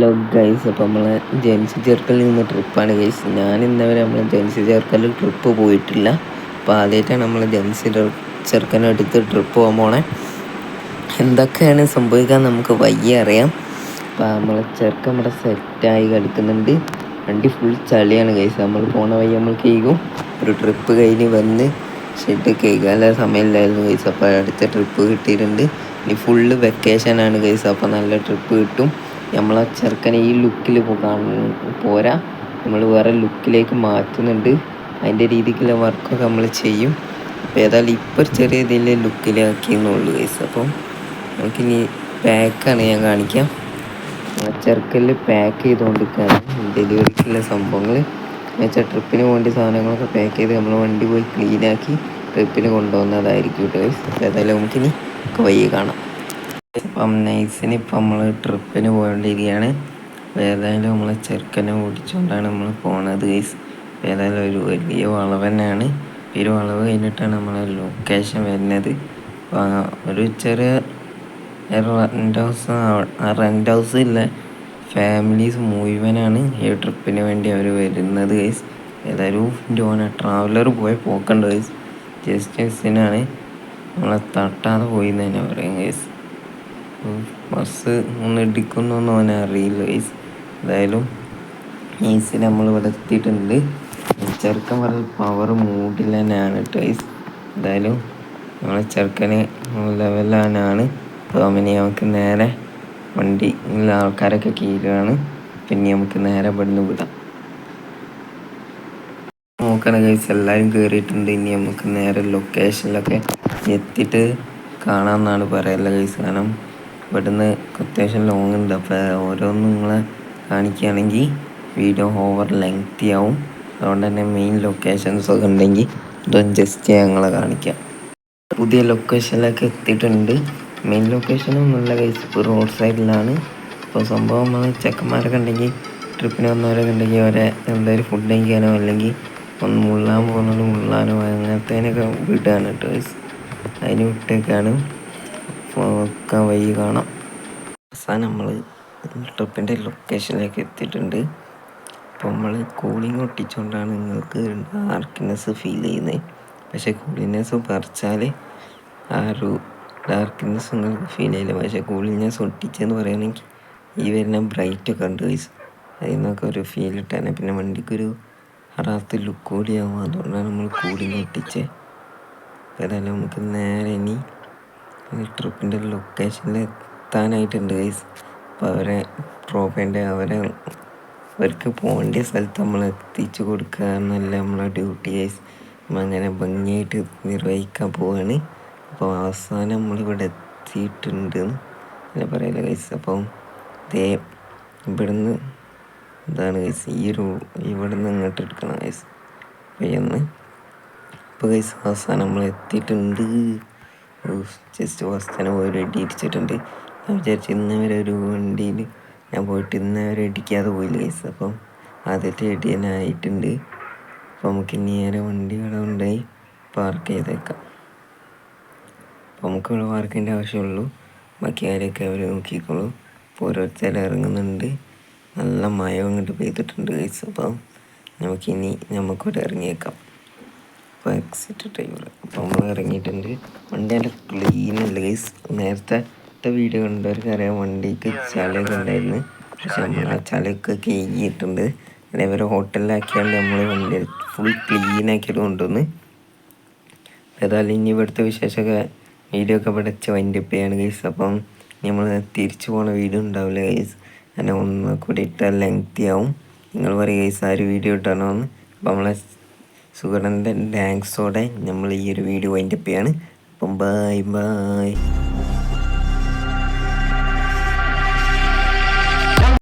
Hello guys, അപ്പോൾ നമ്മൾ ജെൻസി ചേർക്കലിൽ നിന്ന് ട്രിപ്പാണ് ഗൈസ്. ഞാൻ ഇന്നവരെ നമ്മൾ ജെൻസി ചേർക്കലിൽ ട്രിപ്പ് പോയിട്ടില്ല. അപ്പോൾ ആദ്യമായിട്ടാണ് നമ്മൾ ജെൻസി ചെറുക്കനെടുത്ത് ട്രിപ്പ് പോകാൻ പോണേ. എന്തൊക്കെയാണ് സംഭവിക്കാൻ നമുക്ക് വയ്യ അറിയാം. അപ്പോൾ നമ്മൾ ചെറുക്കൻ ഇവിടെ സെറ്റായി കളിക്കുന്നുണ്ട്. വണ്ടി ഫുൾ ചളിയാണ് ഗൈസ്. നമ്മൾ പോണ വഴി നമ്മൾ കേൾക്കും. ഒരു ട്രിപ്പ് കഴിഞ്ഞ് വന്ന് ഷെഡ് കേൾക്കാനുള്ള സമയമില്ലായിരുന്നു ഗൈസ്. അപ്പോൾ അടുത്ത ട്രിപ്പ് കിട്ടിയിട്ടുണ്ട്. ഇനി ഫുള്ള് വെക്കേഷനാണ് ഗൈസ്. അപ്പോൾ നല്ല ട്രിപ്പ് കിട്ടും. നമ്മളെ ചെറുക്കനെ ഈ ലുക്കിൽ പോരാ, നമ്മൾ വേറെ ലുക്കിലേക്ക് മാറ്റുന്നുണ്ട്. അതിൻ്റെ രീതിക്കുള്ള വർക്കൊക്കെ നമ്മൾ ചെയ്യും. അപ്പോൾ ഏതായാലും ഇപ്പോൾ ചെറിയ ഇതിൽ ലുക്കിലാക്കിയെന്നുള്ളൂ ഗൈസ്. അപ്പം നമുക്കിനി പാക്കാണ് ഞാൻ കാണിക്കാം. ചെറുക്കലിൽ പാക്ക് ചെയ്തുകൊണ്ടിരിക്കുകയാണ് ഡെലിവറിക്കുള്ള സംഭവങ്ങൾ എന്ന് വെച്ചാൽ ട്രിപ്പിന് വേണ്ടി സാധനങ്ങളൊക്കെ പാക്ക് ചെയ്ത് നമ്മൾ വണ്ടി പോയി ക്ലീനാക്കി ട്രിപ്പിന് കൊണ്ടുപോകുന്നതായിരിക്കും ഗൈസ്. അപ്പോൾ ഏതായാലും നമുക്കിനി വയ്യ കാണാം. ഇപ്പം നൈസിന് ഇപ്പം നമ്മൾ ട്രിപ്പിന് പോകേണ്ടിയിരിക്കുകയാണ്. ഏതായാലും നമ്മളെ ചെറുക്കനെ ഓടിച്ചുകൊണ്ടാണ് നമ്മൾ പോണത് ഗൈസ്. ഏതായാലും ഒരു വലിയ വളവ് തന്നെയാണ്. ഈ ഒരു വളവ് കഴിഞ്ഞിട്ടാണ് നമ്മളെ ലൊക്കേഷൻ വരുന്നത്. ഒരു ചെറിയ റെൻ്റ് ഹൗസ് ഇല്ല, ഫാമിലീസ് മുഴുവനാണ് ഈ ട്രിപ്പിന് വേണ്ടി അവർ വരുന്നത് ഗൈസ്. ഏതായാലും ട്രാവലർ പോയി പോക്കണ്ട് ഗൈസ്. ജസ്റ്റ് മിസ്സിനാണ്, നമ്മളെ തട്ടാതെ പോയി എന്ന് തന്നെ പറയാം ഗൈസ്. ബസ് ഒന്ന് ഇടിക്കുന്നൊന്നും അവനെ അറിയില്ല ഗൈസ്. എന്തായാലും ഈസിൽ നമ്മൾ ഇവിടെ എത്തിയിട്ടുണ്ട്. ചെറുക്കൻ പറഞ്ഞ പവർ മൂഡിൽ തന്നെയാണ് ഗൈസ്. എന്തായാലും നമ്മളെ ചെറുക്കന് ലെവലാനാണ്. അപ്പോൾ അവന് നമുക്ക് നേരെ വണ്ടി ആൾക്കാരൊക്കെ കീഴാണ്. പിന്നെ നമുക്ക് നേരെ ഇവിടുന്ന് വിടാം. നോക്കണ ഗൈസ്, എല്ലാവരും കയറിയിട്ടുണ്ട്. ഇനി നമുക്ക് നേരെ ലൊക്കേഷനിലൊക്കെ എത്തിയിട്ട് കാണാമെന്നാണ് പറയാനുള്ള ഗൈസ്. കാരണം ഇവിടുന്ന് അത്യാവശ്യം ലോങ് ഉണ്ട്. അപ്പോൾ ഓരോന്നും നിങ്ങളെ കാണിക്കുകയാണെങ്കിൽ വീഡിയോ ഓവർ ലെങ്തി ആവും. അതുകൊണ്ട് തന്നെ മെയിൻ ലൊക്കേഷൻസൊക്കെ ഉണ്ടെങ്കിൽ ഇതൊന്ന് ജസ്റ്റ് ഞങ്ങളെ കാണിക്കാം. പുതിയ ലൊക്കേഷനിലൊക്കെ എത്തിയിട്ടുണ്ട്. മെയിൻ ലൊക്കേഷനും നല്ല ഗൈസ് ഇപ്പോൾ റോഡ് സൈഡിലാണ്. ഇപ്പോൾ സംഭവം ചെക്കന്മാരൊക്കെ ഉണ്ടെങ്കിൽ ട്രിപ്പിന് വന്നവരൊക്കെ ഉണ്ടെങ്കിൽ അവരെ എന്തായാലും ഫുഡ് കഴിക്കാനോ അല്ലെങ്കിൽ ഒന്ന് മുള്ളാൻ പോകുന്നത് മുള്ളാനോ അങ്ങനത്തേനൊക്കെ വിടുകയാണ് കേട്ടോ ഗൈസ്. അതിന് വിട്ടേക്കാണ്. ഒക്കെ വഴി കാണാം. അവസാനം നമ്മൾ ട്രിപ്പിൻ്റെ ലൊക്കേഷനിലേക്ക് എത്തിയിട്ടുണ്ട്. അപ്പോൾ നമ്മൾ കൂളിംഗ് ഒട്ടിച്ചുകൊണ്ടാണ് നിങ്ങൾക്ക് ഡാർക്ക്നെസ് ഫീൽ ചെയ്യുന്നത്. പക്ഷേ കൂളിങ്നെസ് പറിച്ചാൽ ആ ഒരു ഡാർക്ക്നെസ് നിങ്ങൾക്ക് ഫീൽ ചെയ്യില്ല. പക്ഷേ കൂളിങ്നെസ് ഒട്ടിച്ചെന്ന് പറയുകയാണെങ്കിൽ ഈ വരുന്ന ബ്രൈറ്റൊക്കെ ഉണ്ട് ഗൈസ്. അതിൽ നിന്നൊക്കെ ഒരു ഫീൽ ഇട്ടാണ്. പിന്നെ വണ്ടിക്കൊരു അറാത്ത് ലുക്ക് കൂടിയാവും. അതുകൊണ്ടാണ് നമ്മൾ കൂളിംഗ് ഒട്ടിച്ചത്. അപ്പോൾ ഏതായാലും നമുക്ക് നേരെ ഇനി ട്രിപ്പിൻ്റെ ലൊക്കേഷനിൽ എത്താനായിട്ടുണ്ട് ഗൈസ്. അപ്പോൾ അവരെ ഡ്രോപ്പ് ചെയ്യേണ്ട അവർക്ക് പോകേണ്ട സ്ഥലത്ത് നമ്മൾ എത്തിച്ചു കൊടുക്കുക എന്നല്ല നമ്മളെ ഡ്യൂട്ടി ഗൈസ്. അങ്ങനെ ഭംഗിയായിട്ട് നിർവഹിക്കാൻ പോവാണ്. അപ്പോൾ അവസാനം നമ്മളിവിടെ എത്തിയിട്ടുണ്ട് എന്ന് പറയില്ല ഗൈസ്. അപ്പം ഇവിടുന്ന് ഇതാണ് ഗൈസ്, ഇവിടുന്ന് ഇങ്ങോട്ട് എടുക്കണം ഗൈസ് പയ്യൊന്ന്. ഇപ്പോൾ ഗൈസ് അവസാനം നമ്മൾ എത്തിയിട്ടുണ്ട്. ജസ്റ്റ് അവസാനം പോയി റെഡി അടിച്ചിട്ടുണ്ട്. ഞാൻ വിചാരിച്ചു ഇന്ന് വരെ ഒരു വണ്ടിയിൽ ഞാൻ പോയിട്ട് ഇന്ന് വരെ ഇടിക്കാതെ പോയില്ല ഗൈസ്. അപ്പം ആദ്യത്തെ ഇടി തന്നെ ആയിട്ടുണ്ട്. അപ്പോൾ നമുക്ക് നേരെ വണ്ടി ഇവിടെ ഉണ്ടായി പാർക്ക് ചെയ്തേക്കാം. അപ്പോൾ നമുക്ക് ഇവിടെ പാർക്കിൻ്റെ ആവശ്യമുള്ളൂ. ബാക്കി കാര്യമൊക്കെ അവർ നോക്കിക്കോളൂ. ഇപ്പോൾ ഓരോരുത്തർ ഇറങ്ങുന്നുണ്ട്. നല്ല മഴ അങ്ങോട്ട് പെയ്തിട്ടുണ്ട് ഗൈസ്. അപ്പം നമുക്കിവിടെ ഇറങ്ങിയേക്കാം. അപ്പോൾ എക്സിറ്റ് ഡ്രൈവർ. അപ്പോൾ നമ്മൾ ഇറങ്ങിയിട്ടുണ്ട്. വണ്ടി നല്ല ക്ലീനല്ല ഗൈസ്. നേരത്തെ വീഡിയോ കണ്ടവർക്ക് അറിയാം വണ്ടിക്ക് ചളിയൊക്കെ ഉണ്ടായിരുന്നു. പക്ഷെ നമ്മൾ ആ ചളിയൊക്കെ കഴുകിയിട്ടുണ്ട്. അതേപോലെ ഹോട്ടലിലാക്കിയാണ്ട് നമ്മൾ വണ്ടി ഫുൾ ക്ലീനാക്കിയിട്ട് കൊണ്ടുവന്ന്. ഏതായാലും ഇനി ഇവിടുത്തെ വിശേഷമൊക്കെ വീഡിയോ ഒക്കെ ഇവിടെ വൈൻഡപ്പ് ചെയ്യാണ് ഗൈസ്. അപ്പം നമ്മൾ തിരിച്ചു പോണ വീഡിയോ ഉണ്ടാവില്ല ഗൈസ്. അങ്ങനെ ഒന്ന് കൂടി ഇട്ടാൽ ലെങ്തി ആവും. നിങ്ങൾ പറയും ഗൈസ് ആ ഒരു വീഡിയോ ഇട്ടാണോന്ന്. അപ്പോൾ നമ്മളെ സുഗടൻ്റെ ഡാൻസോടെ നമ്മൾ ഈ ഒരു വീഡിയോ വൈൻഡപ്പ് ചെയ്യാണ്. അപ്പം ബൈ.